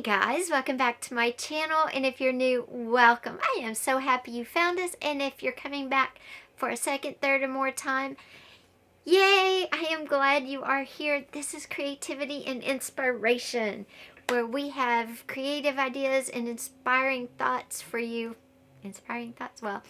guys, welcome back to my channel, and if you're new, welcome. I am so happy you found us, and if you're coming back for a second, third, or more time, yay! I am glad you are here. This is Creativity and Inspiration, where we have creative ideas and inspiring thoughts for you. Inspiring thoughts? Well,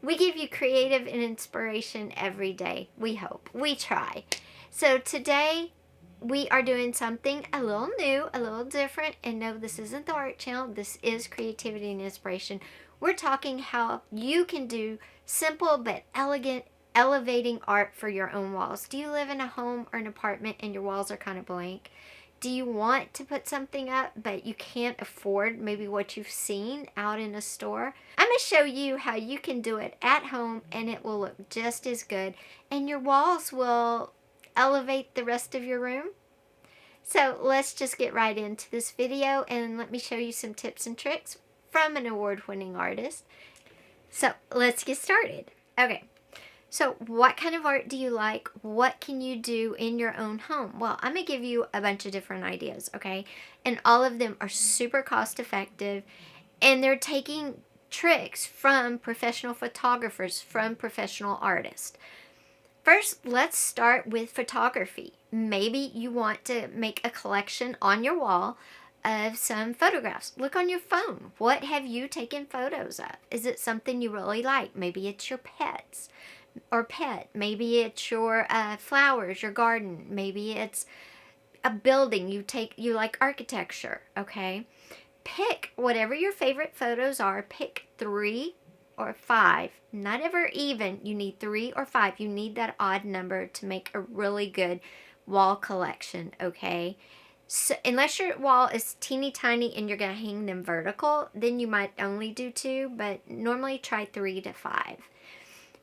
we give you creative and inspiration every day. We hope. We try. So today, we are doing something a little new, a little different, and no, this isn't the art channel. This is Creativity and Inspiration. We're talking how you can do simple but elegant, elevating art for your own walls. Do you live in a home or an apartment and your walls are kind of blank? Do you want to put something up but you can't afford maybe what you've seen out in a store? I'm going to show you how you can do it at home and it will look just as good, and your walls will elevate the rest of your room. So let's just get right into this video and let me show you some tips and tricks from an award-winning artist. So let's get started. Okay, so what kind of art do you like? What can you do in your own home? Well, I'm going to give you a bunch of different ideas, okay? And all of them are super cost effective, and they're taking tricks from professional photographers, from professional artists. First, let's start with photography. Maybe you want to make a collection on your wall of some photographs. Look on your phone. What have you taken photos of? Is it something you really like? Maybe it's your pets or pet. Maybe it's your flowers, your garden. Maybe it's a building. You like architecture, okay? Pick whatever your favorite photos are. Pick 3 or 5, not ever even. You need 3 or 5. You need that odd number to make a really good wall collection, okay? So unless your wall is teeny tiny and you're going to hang them vertical, then you might only do 2, but normally try 3 to 5.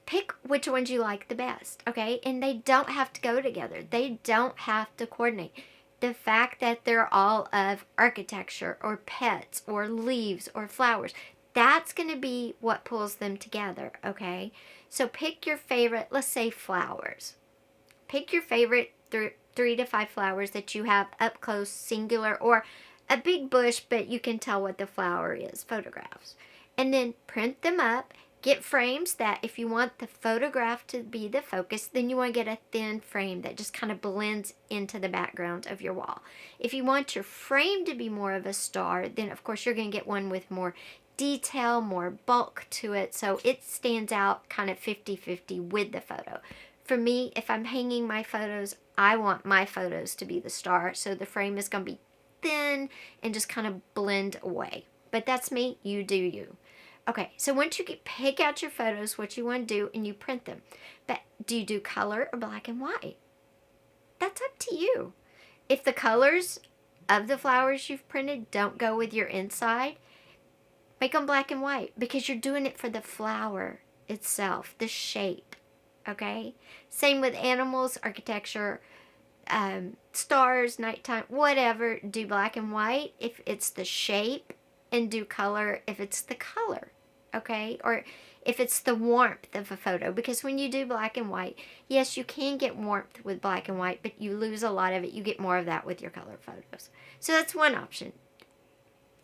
Pick which ones you like the best, okay? And they don't have to go together. They don't have to coordinate. The fact that they're all of architecture or pets or leaves or flowers, that's going to be what pulls them together, okay? So pick your favorite, let's say flowers. Pick your favorite 3 to 5 flowers that you have up close, singular, or a big bush, but you can tell what the flower is, photographs. And then print them up. Get frames that if you want the photograph to be the focus, then you want to get a thin frame that just kind of blends into the background of your wall. If you want your frame to be more of a star, then of course you're going to get one with more detail, more bulk to it, so it stands out kind of 50-50 with the photo. For me, if I'm hanging my photos, I want my photos to be the star, so the frame is going to be thin and just kind of blend away. But that's me, you do you. Okay, so once you pick out your photos, what you want to do, and you print them. But do you do color or black and white? That's up to you. If the colors of the flowers you've printed don't go with your inside, make them black and white, because you're doing it for the flower itself, the shape, okay? Same with animals, architecture, stars, nighttime, whatever. Do black and white if it's the shape, and do color if it's the color, okay? Or if it's the warmth of a photo, because when you do black and white, yes, you can get warmth with black and white, but you lose a lot of it. You get more of that with your color photos. So that's one option.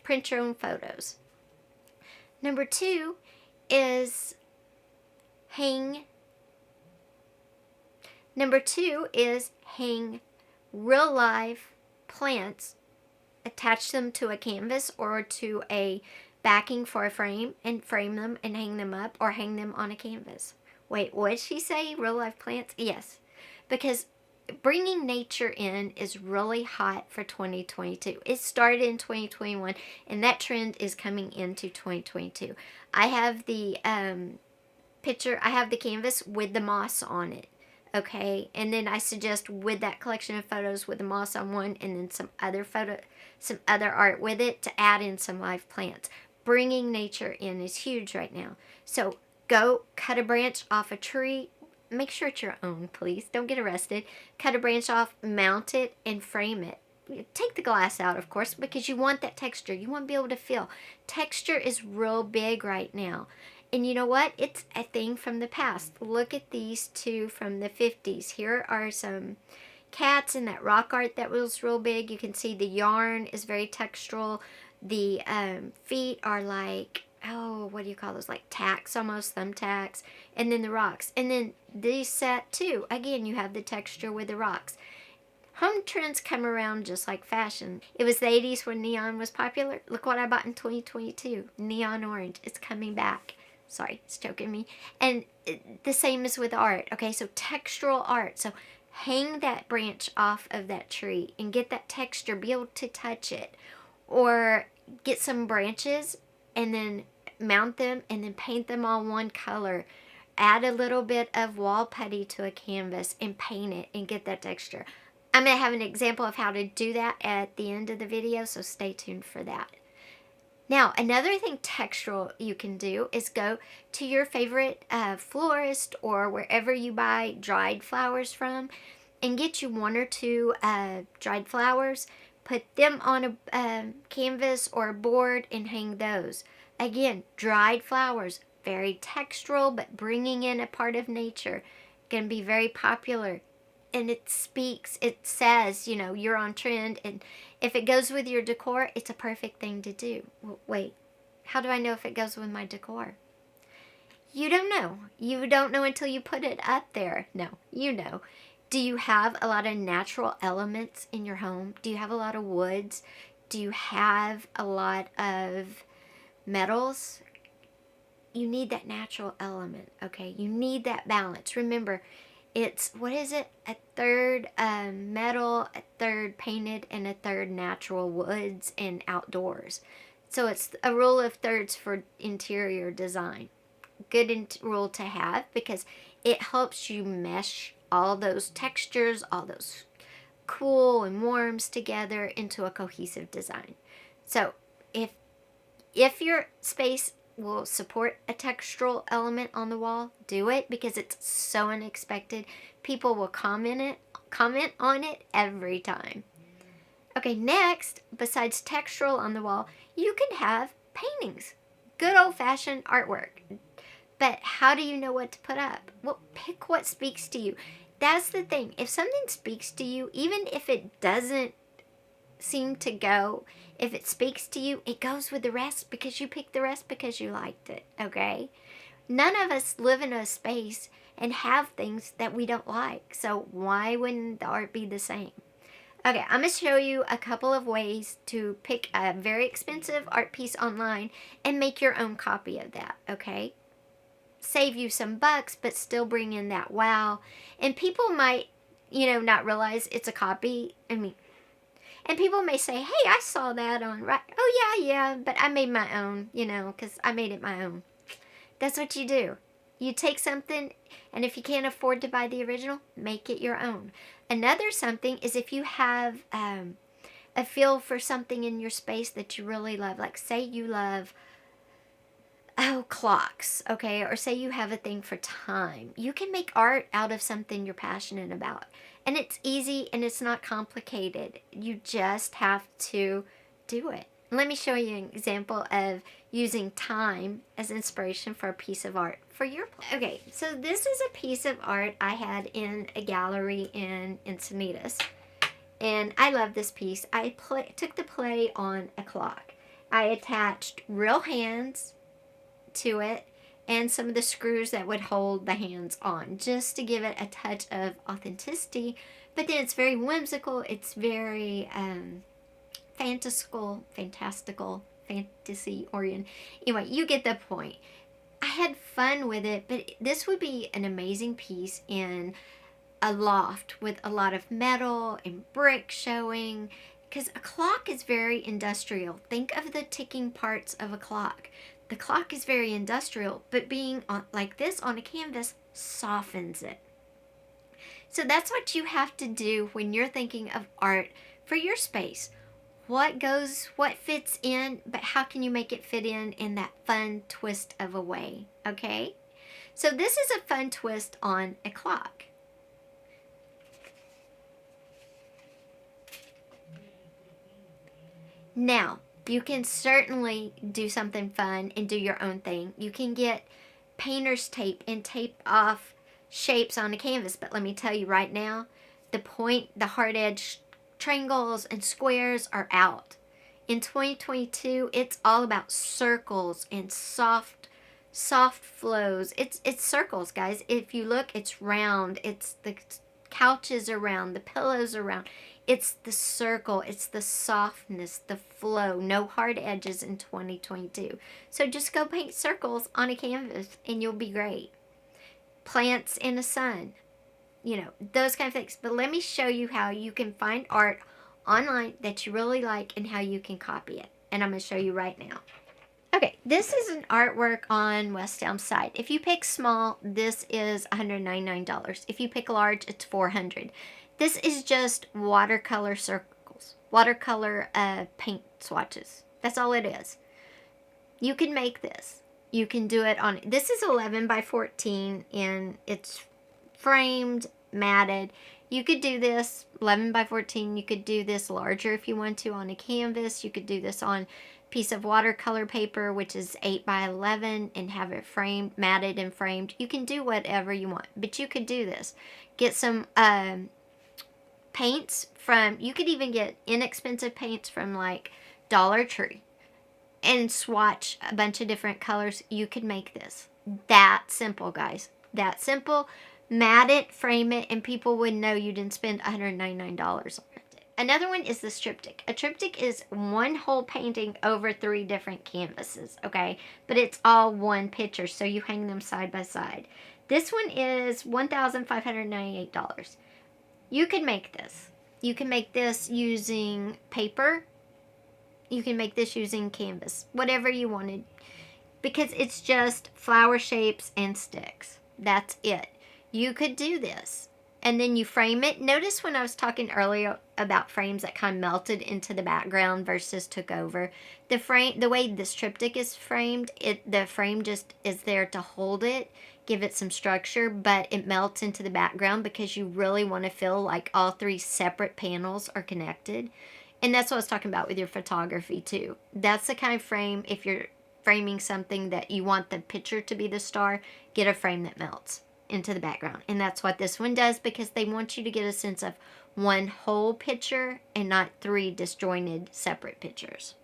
Print your own photos. Number 2 is hang real life plants, attach them to a canvas or to a backing for a frame, and frame them and hang them up, or hang them on a canvas. Wait, what did she say? Real life plants? Yes, because bringing nature in is really hot for 2022. It started in 2021, and that trend is coming into 2022. I have the picture, I have the canvas with the moss on it, okay? And then I suggest with that collection of photos with the moss on one, and then some other art with it, to add in some live plants. Bringing nature in is huge right now. So go cut a branch off a tree. Make sure it's your own, please. Don't get arrested. Cut a branch off, mount it, and frame it. Take the glass out, of course, because you want that texture. You want to be able to feel. Texture is real big right now. And you know what? It's a thing from the past. Look at these two from the 50s. Here are some, cats and that rock art that was real big. You can see the yarn is very textural. The feet are like, oh, what do you call those? Like tacks, almost thumbtacks. And then the rocks. And then these set too. Again, you have the texture with the rocks. Home trends come around just like fashion. It was the 80s when neon was popular. Look what I bought in 2022. Neon orange. It's coming back. Sorry, it's choking me. And the same is with art. Okay, so textural art. So hang that branch off of that tree and get that texture. Be able to touch it. Or get some branches and then mount them and then paint them all one color. Add a little bit of wall putty to a canvas and paint it and get that texture. I'm going to have an example of how to do that at the end of the video, so stay tuned for that. Now, another thing textural you can do is go to your favorite florist or wherever you buy dried flowers from and get you 1 or 2 dried flowers. Put them on a canvas or a board and hang those. Again, dried flowers, very textural, but bringing in a part of nature. Going to be very popular. And it speaks, it says, you know, you're on trend. And if it goes with your decor, it's a perfect thing to do. Well, wait, how do I know if it goes with my decor? You don't know. You don't know until you put it up there. No, you know. Do you have a lot of natural elements in your home? Do you have a lot of woods? Do you have a lot of metals? You need that natural element, okay? You need that balance. Remember, it's, what is it? A third metal, a third painted, and a third natural woods and outdoors. So it's a rule of thirds for interior design. Good rule to have because it helps you mesh all those textures, all those cool and warms together into a cohesive design. So if your space will support a textural element on the wall, do it because it's so unexpected. People will comment on it every time. Okay, next, besides textural on the wall, you can have paintings. Good old-fashioned artwork. But how do you know what to put up? Well, pick what speaks to you. That's the thing. If something speaks to you, even if it doesn't seem to go, if it speaks to you, it goes with the rest because you picked the rest because you liked it, okay? None of us live in a space and have things that we don't like. So why wouldn't the art be the same? Okay, I'm going to show you a couple of ways to pick a very expensive art piece online and make your own copy of that, okay? Save you some bucks, but still bring in that wow. And people might, not realize it's a copy. And people may say, hey, I saw that on, right? Oh, yeah, but I made my own, because I made it my own. That's what you do. You take something, and if you can't afford to buy the original, make it your own. Another something is if you have a feel for something in your space that you really love. Like, say you love, clocks, okay? Or say you have a thing for time. You can make art out of something you're passionate about. And it's easy and it's not complicated. You just have to do it. Let me show you an example of using time as inspiration for a piece of art for your place. Okay, so this is a piece of art I had in a gallery in Encinitas. And I love this piece. I took the play on a clock. I attached real hands to it and some of the screws that would hold the hands on just to give it a touch of authenticity. But then it's very whimsical. It's very fantastical, fantasy-oriented. Anyway, you get the point. I had fun with it, but this would be an amazing piece in a loft with a lot of metal and brick showing, because a clock is very industrial. Think of the ticking parts of a clock. The clock is very industrial, but being like this on a canvas softens it. So that's what you have to do when you're thinking of art for your space. What fits in, but how can you make it fit in that fun twist of a way, okay? So this is a fun twist on a clock. Now, you can certainly do something fun and do your own thing. You can get painter's tape and tape off shapes on a canvas, but let me tell you right now, the hard edge triangles and squares are out. In 2022, it's all about circles and soft flows. It's circles, guys. If you look, it's round. It's the couches are round, the pillows are round. It's the circle, it's the softness, the flow. No hard edges in 2022. So just go paint circles on a canvas and you'll be great. Plants in the sun, you know, those kind of things. But let me show you how you can find art online that you really like and how you can copy it. And I'm going to show you right now. Okay, this is an artwork on West Elm site. If you pick small, this is $199. If you pick large, it's $400. This is just watercolor circles, watercolor paint swatches. That's all it is. You can make this. You can do it on, this is 11 by 14 and it's framed, matted. You could do this 11 by 14. You could do this larger if you want to on a canvas. You could do this on piece of watercolor paper, which is 8 by 11, and have it framed, matted and framed. You can do whatever you want, but you could do this. Get some paints from, you could even get inexpensive paints from like Dollar Tree and swatch a bunch of different colors. You could make this. That simple, guys. That simple. Mat it, frame it, and people would know you didn't spend $199 on it. Another one is this triptych. A triptych is one whole painting over 3 different canvases, okay? But it's all one picture, so you hang them side by side. This one is $1,598. You can make this. You can make this using paper. You can make this using canvas, whatever you wanted, because it's just flower shapes and sticks. That's it. You could do this. And then you frame it. Notice when I was talking earlier about frames that kind of melted into the background versus took over. The way this triptych is framed, the frame just is there to hold it, give it some structure, but it melts into the background because you really want to feel like all 3 separate panels are connected. And that's what I was talking about with your photography too. That's the kind of frame, if you're framing something that you want the picture to be the star, get a frame that melts into the background. And that's what this one does, because they want you to get a sense of one whole picture and not 3 disjointed separate pictures.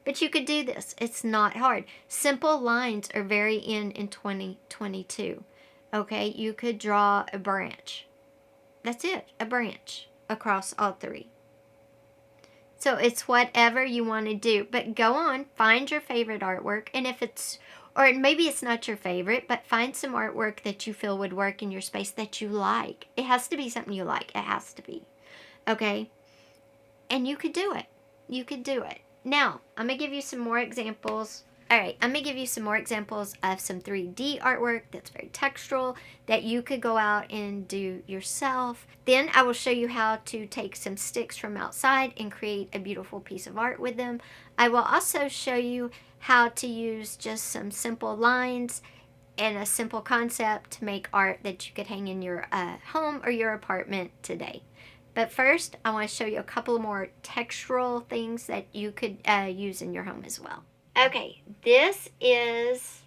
But you could do this. It's not hard. Simple lines are very in 2022. Okay, you could draw a branch. That's it, a branch across all 3. So it's whatever you want to do. But go on, find your favorite artwork, and if it's, or maybe it's not your favorite, but find some artwork that you feel would work in your space that you like. It has to be something you like. It has to be. Okay? And you could do it. You could do it. Now, I'm going to give you some more examples. Alright, I'm going to give you some more examples of some 3D artwork that's very textural that you could go out and do yourself. Then I will show you how to take some sticks from outside and create a beautiful piece of art with them. I will also show you how to use just some simple lines and a simple concept to make art that you could hang in your home or your apartment today. But first, I want to show you a couple more textural things that you could use in your home as well. Okay, this is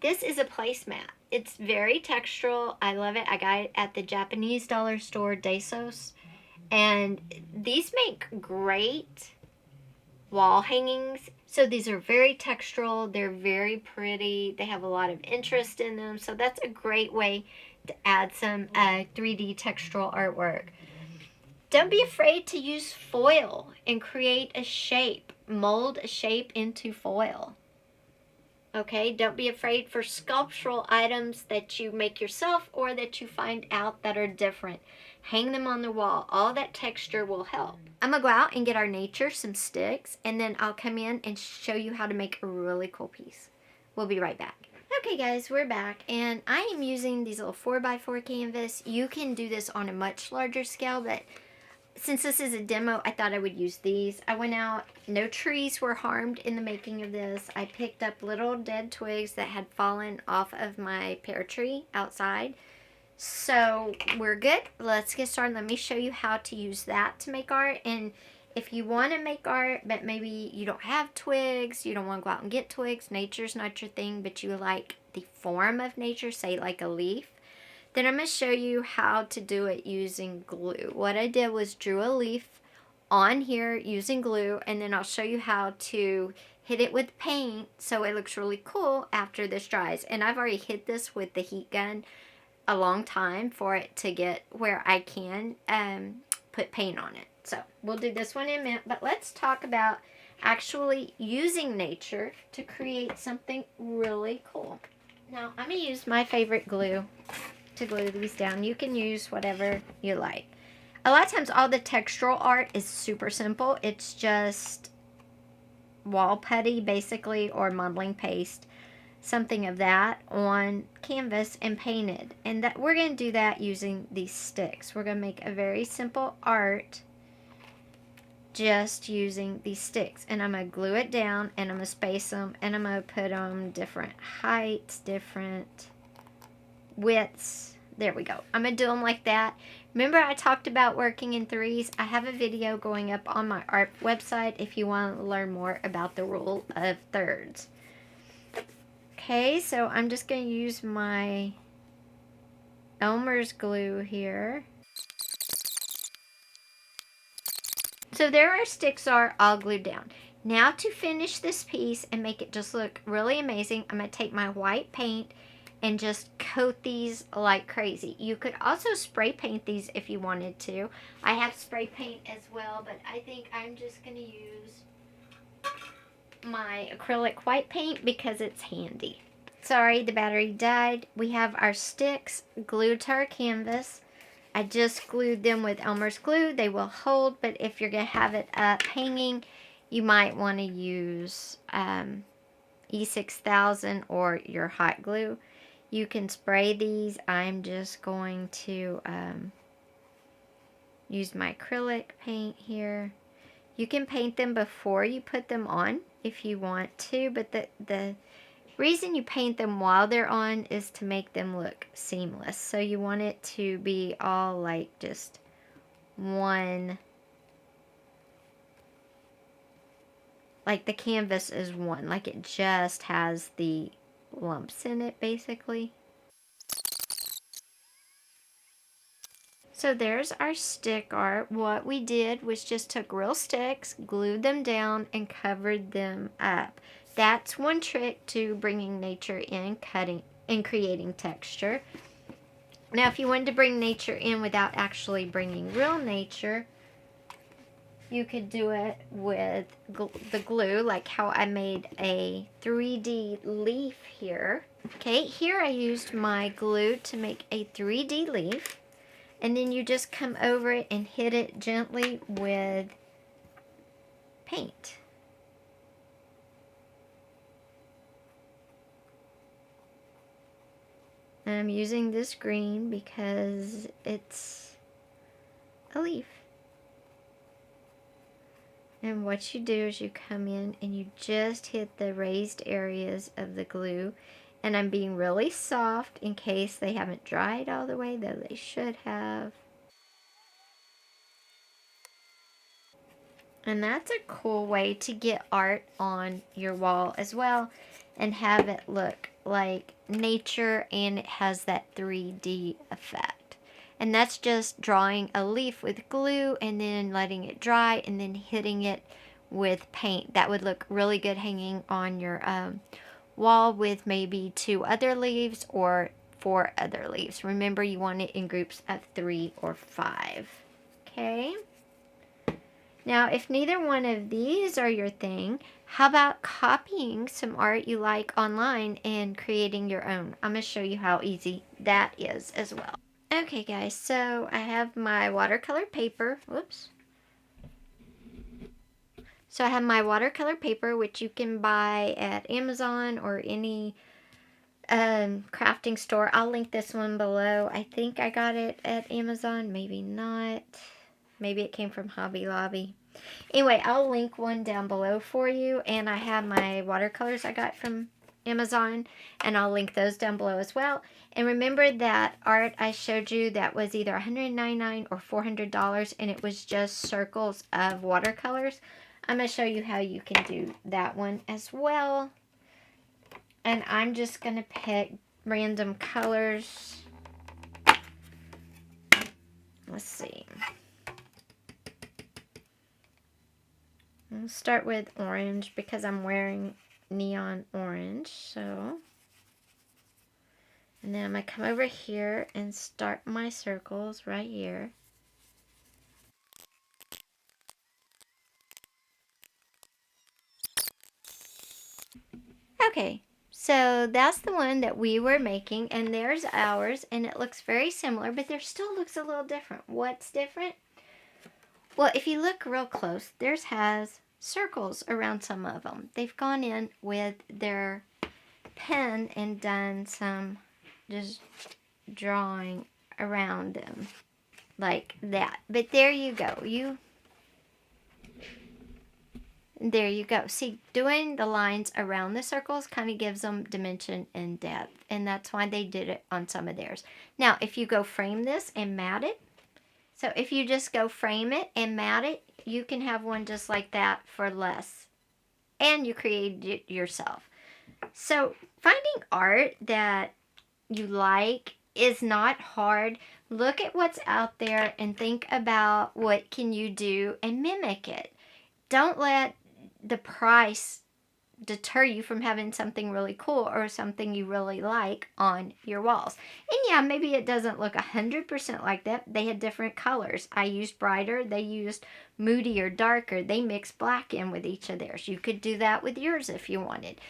a placemat. It's very textural. I love it. I got it at the Japanese dollar store, Dasos. And these make great wall hangings. So these are very textural. They're very pretty. They have a lot of interest in them. So that's a great way to add some 3D textural artwork. Don't be afraid to use foil and create a shape. Mold a shape into foil. Okay, don't be afraid for sculptural items that you make yourself or that you find out that are different. Hang them on the wall. All that texture will help. I'm going to go out and get our nature, some sticks, and then I'll come in and show you how to make a really cool piece. We'll be right back. Okay guys, we're back, and I am using these little 4x4 canvas. You can do this on a much larger scale, but since this is a demo, I thought I would use these. I went out, no trees were harmed in the making of this. I picked up little dead twigs that had fallen off of my pear tree outside. So we're good. Let's get started. Let me show you how to use that to make art. And if you want to make art, but maybe you don't have twigs, you don't want to go out and get twigs, nature's not your thing, but you like the form of nature, say like a leaf, Then I'm going to show you how to do it using glue. What I did was drew a leaf on here using glue, and then I'll show you how to hit it with paint so it looks really cool after this dries. And I've already hit this with the heat gun a long time for it to get where I can put paint on it. So we'll do this one in a minute, but let's talk about actually using nature to create something really cool. Now I'm going to use my favorite glue to glue these down. You can use whatever you like. A lot of times all the textural art is super simple. It's just wall putty basically, or modeling paste, something of that, on canvas and painted. And that we're going to do that using these sticks. We're going to make a very simple art just using these sticks. And I'm going to glue it down, and I'm going to space them, and I'm going to put them different heights, different widths. There we go. I'm going to do them like that. Remember I talked about working in threes? I have a video going up on my art website if you want to learn more about the rule of thirds. Okay, so I'm just going to use my Elmer's glue here. So there our sticks are all glued down. Now to finish this piece and make it just look really amazing, I'm going to take my white paint and just coat these like crazy. You could also spray paint these if you wanted to. I have spray paint as well, but I think I'm just going to use my acrylic white paint because it's handy. Sorry, the battery died. We have our sticks glued to our canvas. I just glued them with Elmer's glue. They will hold, but if you're going to have it up hanging, you might want to use E6000 or your hot glue. You can spray these. I'm just going to use my acrylic paint here. You can paint them before you put them on if you want to, but the reason you paint them while they're on is to make them look seamless. So you want it to be all like just one, like the canvas is one, like it just has the lumps in it basically. So there's our stick art. What we did was just took real sticks, glued them down, and covered them up. That's one trick to bringing nature in, cutting and creating texture. Now if you wanted to bring nature in without actually bringing real nature, you could do it with the glue, like how I made a 3D leaf here. Okay, here I used my glue to make a 3D leaf. And then you just come over it and hit it gently with paint. And I'm using this green because it's a leaf. And what you do is you come in and you just hit the raised areas of the glue. And I'm being really soft in case they haven't dried all the way, though they should have. And that's a cool way to get art on your wall as well and have it look like nature, and it has that 3D effect. And that's just drawing a leaf with glue and then letting it dry and then hitting it with paint. That would look really good hanging on your wall with maybe 2 other leaves or 4 other leaves. Remember, you want it in groups of 3 or 5. Okay? Now, if neither one of these are your thing, how about copying some art you like online and creating your own? I'm going to show you how easy that is as well. Okay, guys, so I have my watercolor paper. Whoops. So I have my watercolor paper, which you can buy at Amazon or any crafting store. I'll link this one below. I think I got it at Amazon, maybe not. Maybe it came from Hobby Lobby. Anyway, I'll link one down below for you, and I have my watercolors I got from Amazon, and I'll link those down below as well. And remember that art I showed you that was either $199 or $400, and it was just circles of watercolors. I'm going to show you how you can do that one as well. And I'm just going to pick random colors let's see. I'll start with orange because I'm wearing neon orange, so. And then I'm going to come over here and start my circles right here. Okay, so that's the one that we were making, and there's ours, and it looks very similar, but there still looks a little different. What's different? Well, if you look real close, theirs has circles around some of them. They've gone in with their pen and done some just drawing around them like that. But there you go. There you go. See, doing the lines around the circles kind of gives them dimension and depth, and that's why they did it on some of theirs. Now, if you go frame this and mat it, so if you just go frame it and mat it, you can have one just like that for less, and you create it yourself. So finding art that you like is not hard. Look at what's out there and think about what can you do and mimic it. Don't let the price deter you from having something really cool or something you really like on your walls. And yeah, maybe it doesn't look 100% like that. They had different colors. I used brighter. They used moody or darker. They mixed black in with each of theirs. You could do that with yours if you wanted.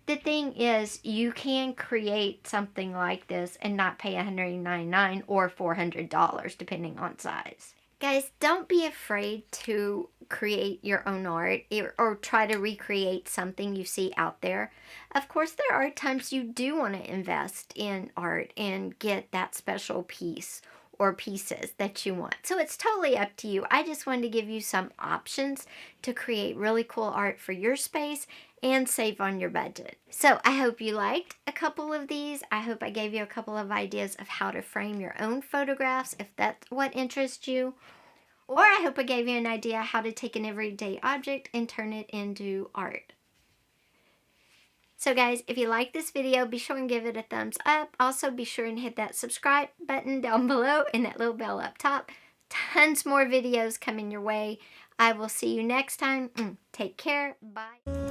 The thing is, you can create something like this and not pay $199 or $400 depending on size. Guys, don't be afraid to create your own art or try to recreate something you see out there. Of course, there are times you do want to invest in art and get that special piece or pieces that you want. So it's totally up to you. I just wanted to give you some options to create really cool art for your space and save on your budget. So I hope you liked a couple of these. I hope I gave you a couple of ideas of how to frame your own photographs if that's what interests you. Or I hope I gave you an idea how to take an everyday object and turn it into art. So guys, if you like this video, be sure and give it a thumbs up. Also, be sure and hit that subscribe button down below and that little bell up top. Tons more videos coming your way. I will see you next time. Take care. Bye.